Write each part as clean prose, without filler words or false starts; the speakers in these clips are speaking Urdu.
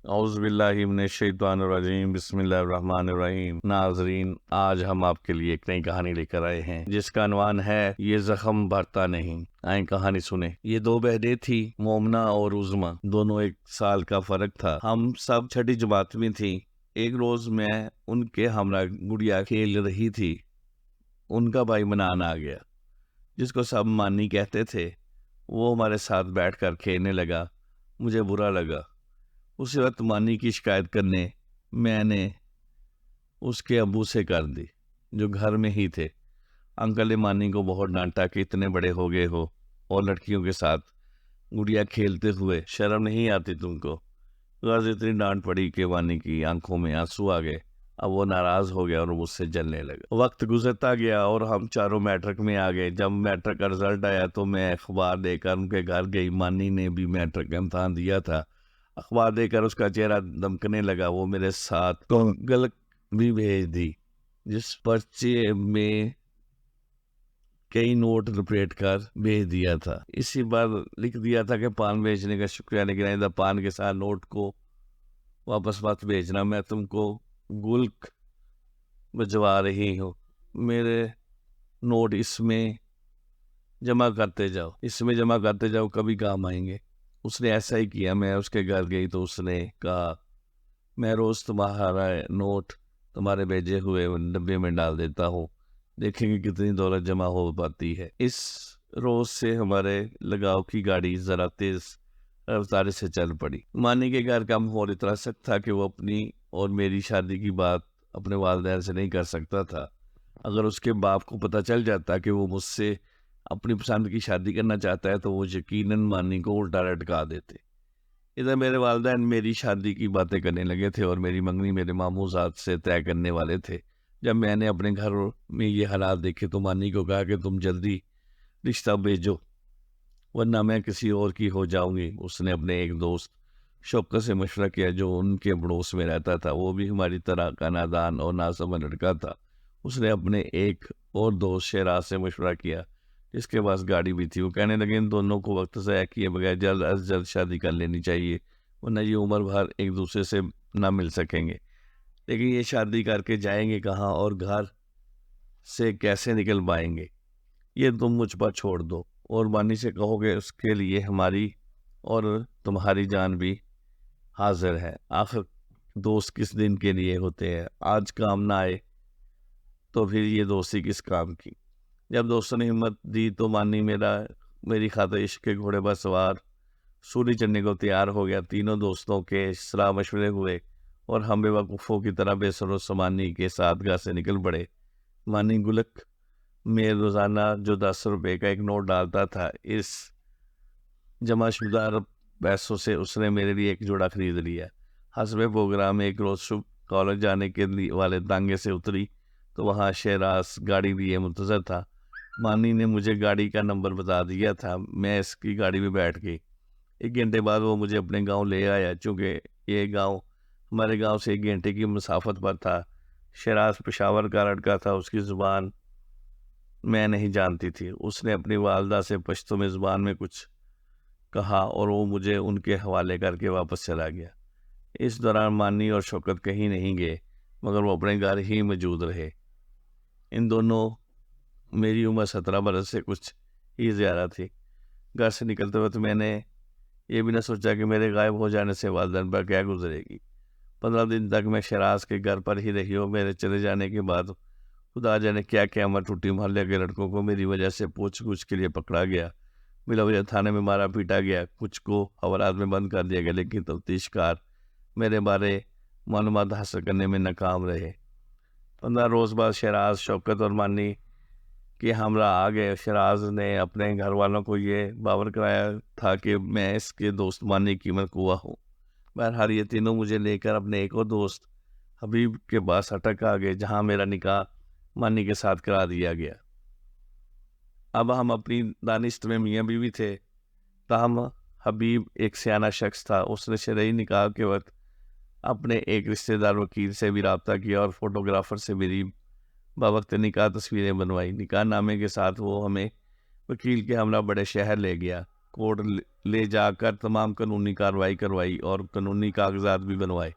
اعوذ باللہ من الشیطان الرجیم، بسم اللہ الرحمن الرحیم۔ ناظرین، آج ہم آپ کے لیے ایک نئی کہانی لے کر آئے ہیں جس کا عنوان ہے یہ زخم بھرتا نہیں۔ آئیں کہانی سنیں۔ یہ دو بہنیں تھی، مومنہ اور عظمیٰ، دونوں 1 سال کا فرق تھا۔ ہم سب چھٹی جماعت میں تھیں۔ ایک روز میں ان کے ہمراہ گڑیا کھیل رہی تھی، ان کا بھائی منان آ گیا جس کو سب مانی کہتے تھے۔ وہ ہمارے ساتھ بیٹھ کر کھیلنے لگا۔ مجھے برا لگا۔ اسی وقت مانی کی شکایت کرنے میں نے اس کے ابو سے کر دی جو گھر میں ہی تھے۔ انکل نے مانی کو بہت ڈانٹا کہ اتنے بڑے ہو گئے ہو اور لڑکیوں کے ساتھ گڑیا کھیلتے ہوئے شرم نہیں آتی تم کو؟ غرض اتنی ڈانٹ پڑی کہ مانی کی آنکھوں میں آنسو آ گئے۔ اب وہ ناراض ہو گیا اور مجھ سے جلنے لگا۔ وقت گزرتا گیا اور ہم چاروں میٹرک میں آ گئے۔ جب میٹرک کا رزلٹ آیا تو میں اخبار دے کر ان کے گھر گئی۔ مانی نے بھی میٹرک کا امتحان دیا تھا۔ اخبار دے کر اس کا چہرہ دمکنے لگا۔ وہ میرے ساتھ گلک بھی بھیج دی جس پرچے میں کئی نوٹ لپیٹ کر بھیج دیا تھا۔ اسی بار لکھ دیا تھا کہ پان بیچنے کا شکریہ، لیکن آئندہ پان کے ساتھ نوٹ کو واپس مت بھیجنا۔ میں تم کو گلک بھجوا رہی ہوں، میرے نوٹ اس میں جمع کرتے جاؤ، کبھی کام آئیں گے۔ اس نے ایسا ہی کیا۔ میں اس کے گھر گئی تو اس نے کہا میں روز تمہارا نوٹ تمہارے بھیجے ہوئے ڈبے میں ڈال دیتا ہوں، دیکھیں گے کتنی دولت جمع ہو پاتی ہے۔ اس روز سے ہمارے لگاؤ کی گاڑی ذرا تیز رفتار سے چل پڑی۔ مانی کے گھر کا ماحول اتنا سخت تھا کہ وہ اپنی اور میری شادی کی بات اپنے والدین سے نہیں کر سکتا تھا۔ اگر اس کے باپ کو پتہ چل جاتا کہ وہ مجھ سے اپنی پسند کی شادی کرنا چاہتا ہے تو وہ یقیناً مانی کو الٹا لٹکا دیتے۔ ادھر میرے والدین میری شادی کی باتیں کرنے لگے تھے اور میری منگنی میرے ماموں ذات سے طے کرنے والے تھے۔ جب میں نے اپنے گھر میں یہ حالات دیکھے تو مانی کو کہا کہ تم جلدی رشتہ بھیجو ورنہ میں کسی اور کی ہو جاؤں گی۔ اس نے اپنے ایک دوست شوکت سے مشورہ کیا جو ان کے پڑوس میں رہتا تھا۔ وہ بھی ہماری طرح کا نادان اور ناسمجھ لڑکا تھا۔ اس نے اپنے ایک اور دوست شیراز سے مشورہ کیا جس کے پاس گاڑی بھی تھی۔ وہ کہنے لگے ان دونوں کو وقت ضائع کیے بغیر جلد از جلد شادی کر لینی چاہیے ورنہ یہ عمر بھر ایک دوسرے سے نہ مل سکیں گے۔ لیکن یہ شادی کر کے جائیں گے کہاں اور گھر سے کیسے نکل پائیں گے؟ یہ تم مجھ پر چھوڑ دو اور مانی سے کہو کہ اس کے لیے ہماری اور تمہاری جان بھی حاضر ہے۔ آخر دوست کس دن کے لیے ہوتے ہیں؟ آج کام نہ آئے تو پھر یہ دوستی کس کام کی؟ جب دوستوں نے ہمت دی تو مانی میری خاطر عشق کے گھوڑے پر سوار سوری چڑھنے کو تیار ہو گیا۔ تینوں دوستوں کے صلاح مشورے ہوئے اور ہم بے وقوفوں کی طرح بے سر و سامانی کے ساتھ گھر سے نکل پڑے۔ مانی گلک میں روزانہ جو 10 روپے کا ایک نوٹ ڈالتا تھا، اس جمع شدہ پیسوں سے اس نے میرے لیے ایک جوڑا خرید لیا۔ حسب پروگرام ایک روز صبح کالج جانے کے والے تانگے سے اتری تو وہاں شیراز گاڑی لیے منتظر تھا۔ مانی نے مجھے گاڑی کا نمبر بتا دیا تھا۔ میں اس کی گاڑی میں بیٹھ گئی۔ 1 گھنٹے بعد وہ مجھے اپنے گاؤں لے آیا۔ چونکہ یہ گاؤں ہمارے گاؤں سے 1 گھنٹے کی مسافت پر تھا۔ شیراز پشاور کا لڑکا تھا، اس کی زبان میں نہیں جانتی تھی۔ اس نے اپنی والدہ سے پشتو میں زبان میں کچھ کہا اور وہ مجھے ان کے حوالے کر کے واپس چلا گیا۔ اس دوران مانی اور شوکت کہیں نہیں گئے مگر وہ اپنے گھر ہی موجود رہے۔ ان دونوں میری عمر 17 برس سے کچھ ہی زیادہ تھی۔ گھر سے نکلتے وقت میں نے یہ بھی نہ سوچا کہ میرے غائب ہو جانے سے والدین پر کیا گزرے گی۔ 15 دن تک میں شیراز کے گھر پر ہی رہی اور میرے چلے جانے کے بعد خدا جانے کیا قیامت ٹوٹی۔ محلے کے لڑکوں کو میری وجہ سے پوچھ گچھ کے لیے پکڑا گیا، بلا وجہ تھانے میں مارا پیٹا گیا، کچھ کو حوالات میں بند کر دیا گیا، لیکن تفتیش کار میرے بارے معلومات حاصل کرنے میں ناکام رہے۔ 15 روز بعد شیراز شوکت اور مانی کے ہمراہ آ گئے۔ شیراز نے اپنے گھر والوں کو یہ باور کرایا تھا کہ میں اس کے دوست مانی کی مرکوہ ہوں۔ بہرحال یہ تینوں مجھے لے کر اپنے ایک اور دوست حبیب کے پاس اٹک آ گئے جہاں میرا نکاح مانی کے ساتھ کرا دیا گیا۔ اب ہم اپنی دانشت میں میاں بیوی تھے، تاہم حبیب ایک سیانہ شخص تھا۔ اس نے شرعی نکاح کے وقت اپنے ایک رشتہ دار وکیل سے بھی رابطہ کیا اور فوٹوگرافر سے میری بوقت نکاح تصویریں بنوائی۔ نکاح نامے کے ساتھ وہ ہمیں وکیل کے ہمراہ بڑے شہر لے گیا۔ کورٹ لے جا کر تمام قانونی کارروائی کروائی اور قانونی کاغذات بھی بنوائے۔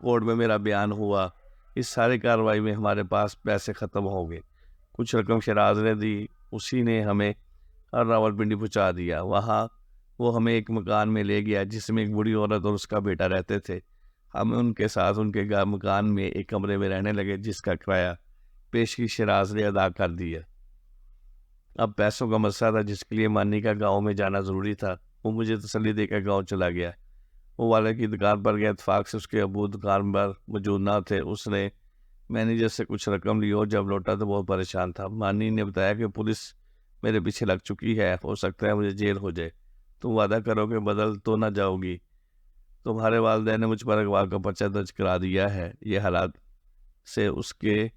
کورٹ میں میرا بیان ہوا۔ اس سارے کارروائی میں ہمارے پاس پیسے ختم ہو گئے۔ کچھ رقم شراز نے دی، اسی نے ہمیں راولپنڈی پہنچا دیا۔ وہاں وہ ہمیں ایک مکان میں لے گیا جس میں ایک بوڑھی عورت اور اس کا بیٹا رہتے تھے۔ ہم ان کے ساتھ ان کے مکان میں ایک کمرے میں رہنے لگے جس کا کرایہ پیشگی شراز نے ادا کر دیا۔ اب پیسوں کا مسئلہ تھا جس کے لیے مانی کا گاؤں میں جانا ضروری تھا۔ وہ مجھے تسلی دے کر گاؤں چلا گیا۔ وہ والد کی دکان پر گیا، اتفاق سے اس کے ابو دکان پر موجود نہ تھے۔ اس نے مینیجر سے کچھ رقم لی اور جب لوٹا تو بہت پریشان تھا۔ مانی نے بتایا کہ پولیس میرے پیچھے لگ چکی ہے، ہو سکتا ہے مجھے جیل ہو جائے۔ تم وعدہ کرو کہ بدل تو نہ جاؤ گی۔ تمہارے والدین نے مجھ پر اغوا کا پرچہ درج کرا دیا ہے۔ یہ حالات سے اس کے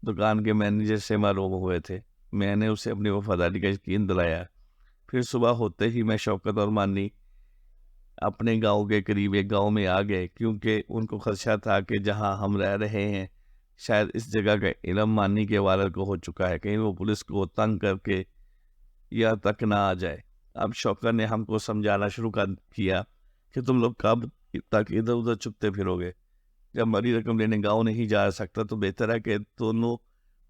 دکان کے مینیجر سے معلوم ہوئے تھے۔ میں نے اسے اپنی وفاداری کا یقین دلایا۔ پھر صبح ہوتے ہی میں شوکت اور مانی اپنے گاؤں کے قریب ایک گاؤں میں آ گئے، کیونکہ ان کو خدشہ تھا کہ جہاں ہم رہ رہے ہیں شاید اس جگہ کا علم مانی کے والد کو ہو چکا ہے، کہیں وہ پولیس کو تنگ کر کے یا تک نہ آ جائے۔ اب شوکت نے ہم کو سمجھانا شروع کیا کہ تم لوگ کب تک ادھر ادھر چھپتے پھرو گے؟ جب بڑی رقم لینے گاؤں نہیں جا سکتا تو بہتر ہے کہ دونوں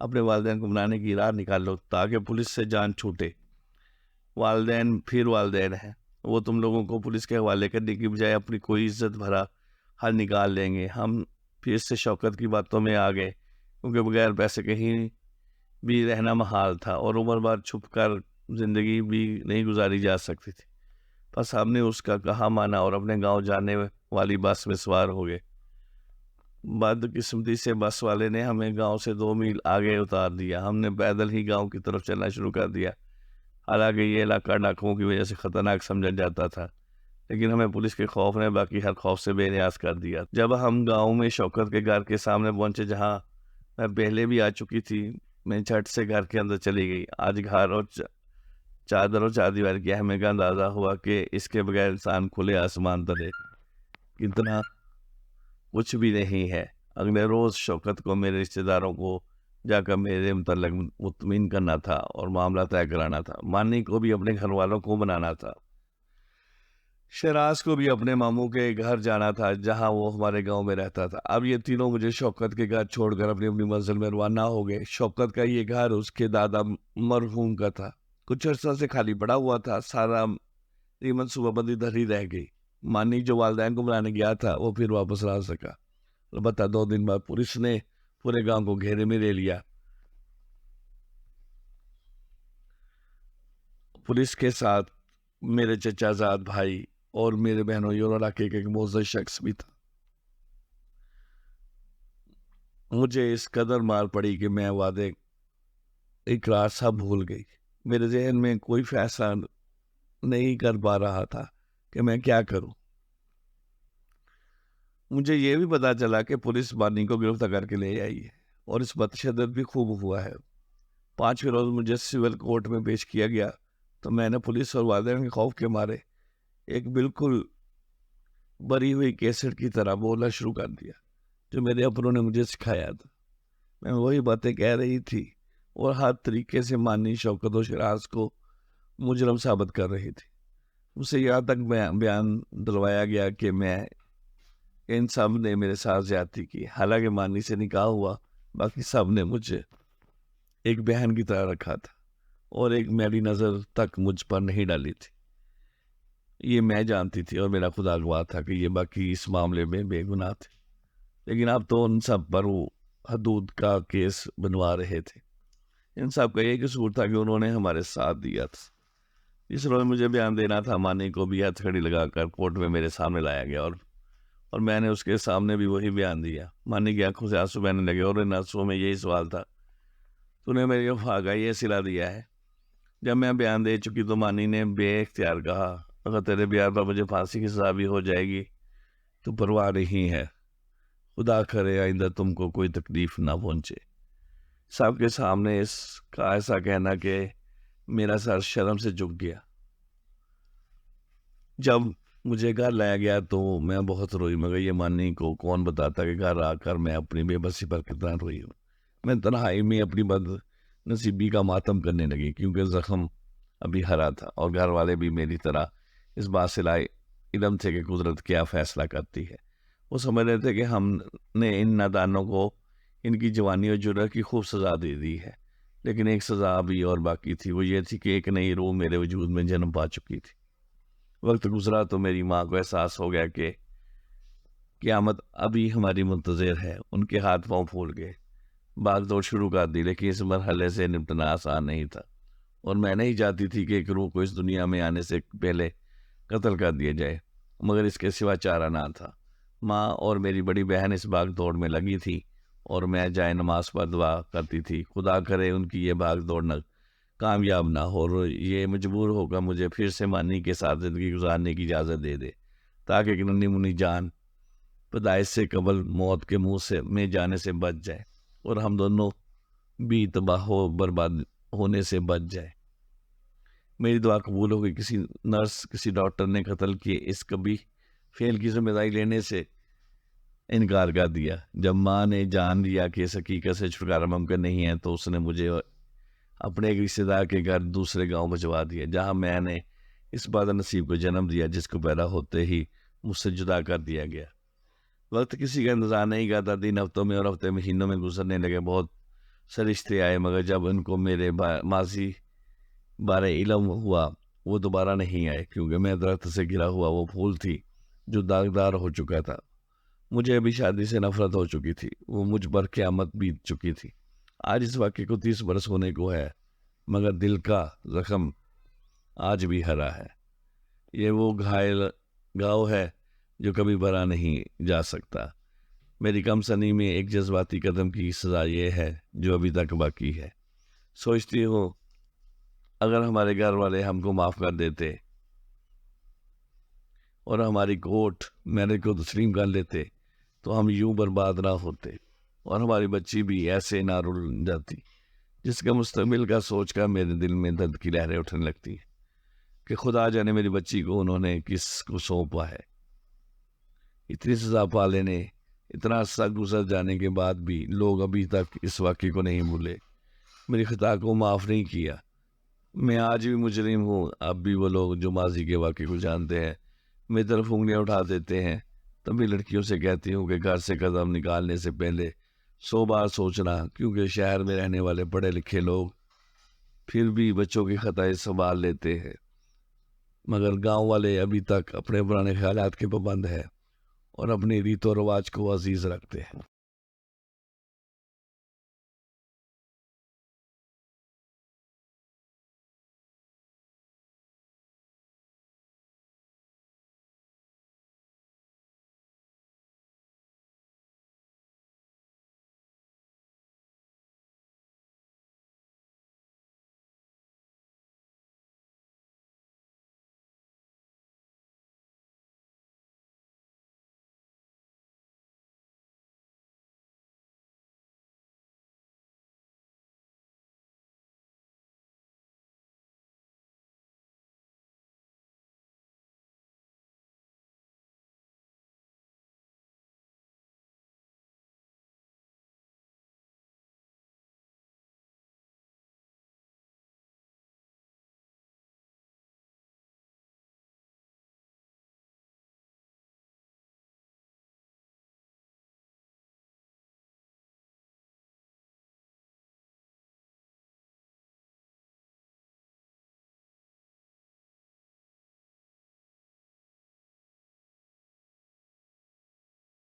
اپنے والدین کو منانے کی راہ نکال لو تاکہ پولیس سے جان چھوٹے۔ والدین پھر والدین ہیں، وہ تم لوگوں کو پولیس کے حوالے کرنے کی بجائے اپنی کوئی عزت بھرا حل نکال لیں گے۔ ہم پھر سے شوکت کی باتوں میں آ گئے، کیونکہ بغیر پیسے کہیں بھی رہنا محال تھا اور عمر بھر چھپ کر زندگی بھی نہیں گزاری جا سکتی تھی۔ بس ہم نے اس کا کہا مانا اور اپنے گاؤں جانے والی بس میں سوار ہو گئے۔ بدقسمتی سے بس والے نے ہمیں گاؤں سے 2 میل آگے اتار دیا۔ ہم نے پیدل ہی گاؤں کی طرف چلنا شروع کر دیا۔ حالانکہ یہ علاقہ ڈاکوؤں کی وجہ سے خطرناک سمجھا جاتا تھا، لیکن ہمیں پولیس کے خوف نے باقی ہر خوف سے بے نیاز کر دیا۔ جب ہم گاؤں میں شوکت کے گھر کے سامنے پہنچے جہاں میں پہلے بھی آ چکی تھی، میں جھٹ سے گھر کے اندر چلی گئی۔ آج گھر اور چادر اور چاردیواری کی اہمیت کا اندازہ ہوا کہ اس کے بغیر انسان کھلے آسمان تلے اتنا کچھ بھی نہیں ہے۔ اگلے روز شوکت کو میرے رشتہ داروں کو جا کر میرے متعلق مطمئن کرنا تھا اور معاملہ طے کرانا تھا۔ مانی کو بھی اپنے گھر والوں کو منانا تھا۔ شراز کو بھی اپنے ماموں کے گھر جانا تھا جہاں وہ ہمارے گاؤں میں رہتا تھا۔ اب یہ تینوں مجھے شوکت کے گھر چھوڑ کر اپنی اپنی منزل میں روانہ ہو گئے۔ شوکت کا یہ گھر اس کے دادا مرحوم کا تھا، کچھ عرصہ سے خالی پڑا ہوا تھا۔ سارا منصوبہ بندی دھری رہ گئی۔ مانی جو والدین کو بلانے گیا تھا وہ پھر واپس نہ سکا، البتہ 2 دن بعد پولیس نے پورے گاؤں کو گھیرے میں لے لیا۔ پولیس کے ساتھ میرے چچا زاد بھائی اور میرے بہنوں اور علاقے کے ایک معزز شخص بھی تھا۔ مجھے اس قدر مار پڑی کہ میں وعدے اقرار سب بھول گئی۔ میرے ذہن میں کوئی فیصلہ نہیں کر پا رہا تھا کہ میں کیا کروں۔ مجھے یہ بھی پتا چلا کہ پولیس مانی کو گرفتار کر کے لے آئی ہے اور اس پر تشدد بھی خوب ہوا ہے۔ 5ویں روز مجھے سول کورٹ میں پیش کیا گیا تو میں نے پولیس اور والدین کے خوف کے مارے ایک بالکل بری ہوئی کیسٹ کی طرح بولنا شروع کر دیا جو میرے اپنوں نے مجھے سکھایا تھا۔ میں وہی باتیں کہہ رہی تھی اور ہر طریقے سے مانی شوکت و شراز کو مجرم ثابت کر رہی تھی۔ اسے یہاں تک بیان دلوایا گیا کہ ان سب نے میرے ساتھ زیادتی کی، حالانکہ مانی سے نکاح ہوا باقی سب نے مجھے ایک بہن کی طرح رکھا تھا اور ایک میری نظر تک مجھ پر نہیں ڈالی تھی۔ یہ میں جانتی تھی اور میرا خدا گواہ تھا کہ یہ باقی اس معاملے میں بے گناہ تھے، لیکن اب تو ان سب پر وہ حدود کا کیس بنوا رہے تھے۔ ان سب کا یہ قصور تھا کہ انہوں نے ہمارے ساتھ دیا تھا۔ اس روز مجھے بیان دینا تھا۔ مانی کو بھی ہتھکڑی لگا کر کورٹ میں میرے سامنے لایا گیا اور میں نے اس کے سامنے بھی وہی بیان دیا۔ مانی کی آنکھوں سے آنسو بہنے لگے اور ان آنسوؤں میں یہی سوال تھا، تو نے میری وفا کا یہ صلہ دیا ہے؟ جب میں بیان دے چکی تو مانی نے بے اختیار کہا، اگر تیرے بیان پر مجھے پھانسی کی سزا بھی ہو جائے گی تو پرواہ نہیں ہے، خدا کرے آئندہ تم کو کوئی تکلیف نہ پہنچے۔ سب کے سامنے اس کا ایسا کہنا کہ میرا سر شرم سے جھک گیا۔ جب مجھے گھر لایا گیا تو میں بہت روئی، مگر یہ مانی کو کون بتاتا کہ گھر آ کر میں اپنی بے بسی پر کتنا روئی ہوں۔ میں تنہائی میں اپنی بد نصیبی کا ماتم کرنے لگی، کیونکہ زخم ابھی ہرا تھا اور گھر والے بھی میری طرح اس بات سے لائے علم تھے کہ قدرت کیا فیصلہ کرتی ہے۔ وہ سمجھ رہے تھے کہ ہم نے ان نادانوں کو ان کی جوانی اور جرأت کی خوب سزا دے دی ہے، لیکن ایک سزا ابھی اور باقی تھی، وہ یہ تھی کہ ایک نئی روح میرے وجود میں جنم پا چکی تھی۔ وقت گزرا تو میری ماں کو احساس ہو گیا کہ قیامت ابھی ہماری منتظر ہے۔ ان کے ہاتھ پاؤں پھول گئے، بھاگ دوڑ شروع کر دی، لیکن اس مرحلے سے نپٹنا آسان نہیں تھا، اور میں نہیں چاہتی تھی کہ ایک روح کو اس دنیا میں آنے سے پہلے قتل کر دیا جائے، مگر اس کے سوا چارہ نہ تھا۔ ماں اور میری بڑی بہن اس بھاگ دوڑ میں لگی تھی، اور میں جائے نماز پر دعا کرتی تھی، خدا کرے ان کی یہ بھاگ دوڑ نہ کامیاب نہ ہو، اور یہ مجبور ہو کر مجھے پھر سے مانی کے ساتھ زندگی گزارنے کی اجازت دے دے، تاکہ ایک ننھی منی جان پیدائش سے قبل موت کے منہ سے میں جانے سے بچ جائے، اور ہم دونوں بھی تباہ و برباد ہونے سے بچ جائے۔ میری دعا قبول ہو گئی۔ کسی نرس، کسی ڈاکٹر نے قتل کے اس کبھی فعل کی ذمہ داری لینے سے انکار کر دیا۔ جب ماں نے جان لیا کہ اس حقیقت سے چھٹکارا ممکن نہیں ہے، تو اس نے مجھے اپنے ایک رشتے دار کے گھر دوسرے گاؤں بھجوا دیا، جہاں میں نے اس بد نصیب کو جنم دیا، جس کو پیدا ہوتے ہی مجھ سے جدا کر دیا گیا۔ وقت کسی کا انتظار نہیں کرتا، 3 ہفتوں میں اور ہفتے مہینوں میں گزرنے لگے، بہت سے رشتے آئے، مگر جب ان کو میرے ماضی بارے علم ہوا، وہ دوبارہ نہیں آئے، کیونکہ میں درخت سے گرا ہوا وہ پھول تھی جو داغدار ہو چکا تھا۔ مجھے ابھی شادی سے نفرت ہو چکی تھی، وہ مجھ پر قیامت بیت چکی تھی۔ آج اس واقعے کو 30 برس ہونے کو ہے، مگر دل کا زخم آج بھی ہرا ہے۔ یہ وہ گھائل گاؤ ہے جو کبھی بھرا نہیں جا سکتا۔ میری کم سنی میں ایک جذباتی قدم کی سزا یہ ہے جو ابھی تک باقی ہے۔ سوچتی ہوں اگر ہمارے گھر والے ہم کو معاف کر دیتے اور ہماری کوٹ میرے کو تسلیم کر لیتے، تو ہم یوں برباد نہ ہوتے، اور ہماری بچی بھی ایسے نہ رل جاتی، جس کا مستقبل کا سوچ کر میرے دل میں درد کی لہریں اٹھنے لگتی ہیں کہ خدا جانے میری بچی کو انہوں نے کس کو سونپا ہے۔ اتنی سزا پا لینے، اتنا عرصہ گزر جانے کے بعد بھی لوگ ابھی تک اس واقعے کو نہیں بھولے، میری خطا کو معاف نہیں کیا۔ میں آج بھی مجرم ہوں۔ اب بھی وہ لوگ جو ماضی کے واقعے کو جانتے ہیں میری طرف انگلیاں اٹھا دیتے ہیں۔ تبھی لڑکیوں سے کہتی ہوں کہ گھر سے قدم نکالنے سے پہلے 100 بار سوچنا، کیونکہ شہر میں رہنے والے پڑھے لکھے لوگ پھر بھی بچوں کی خطائیں سنبھال لیتے ہیں، مگر گاؤں والے ابھی تک اپنے پرانے خیالات کے پابند ہیں اور اپنی ریت و رواج کو عزیز رکھتے ہیں۔